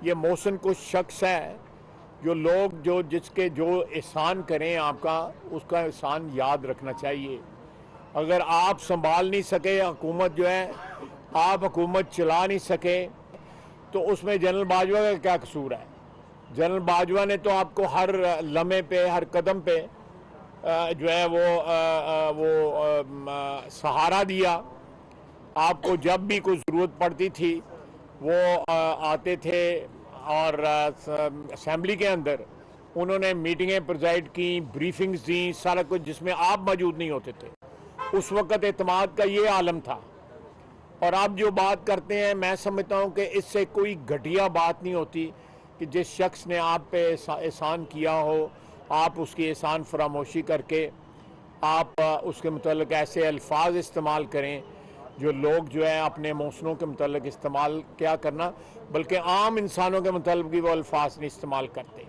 ये मोहसिन कुछ शख्स है जो लोग जो जिसके जो एहसान करें आपका, उसका एहसान याद रखना चाहिए। अगर आप संभाल नहीं सके हुकूमत जो है, आप हुकूमत चला नहीं सके, तो उसमें जनरल बाजवा का क्या कसूर है? जनरल बाजवा ने तो आपको हर लम्हे पे, हर कदम पे जो है वो सहारा दिया। आपको जब भी कोई ज़रूरत पड़ती थी वो आते थे, और असेंबली के अंदर उन्होंने मीटिंगें प्रोजाइड की, ब्रीफिंग्स दी, सारा कुछ, जिसमें आप मौजूद नहीं होते थे। उस वक़्त एतमाद का ये आलम था। और आप जो बात करते हैं, मैं समझता हूँ कि इससे कोई घटिया बात नहीं होती कि जिस शख्स ने आप पे एहसान किया हो, आप उसकी एहसान फरामोशी करके आप उसके मुतल्लिक ऐसे अल्फाज इस्तेमाल करें जो लोग जो है अपने मौसनों के मुतल्लिक इस्तेमाल क्या करना, बल्कि आम इंसानों के मुतल्लिक भी वो अल्फाज नहीं इस्तेमाल करते।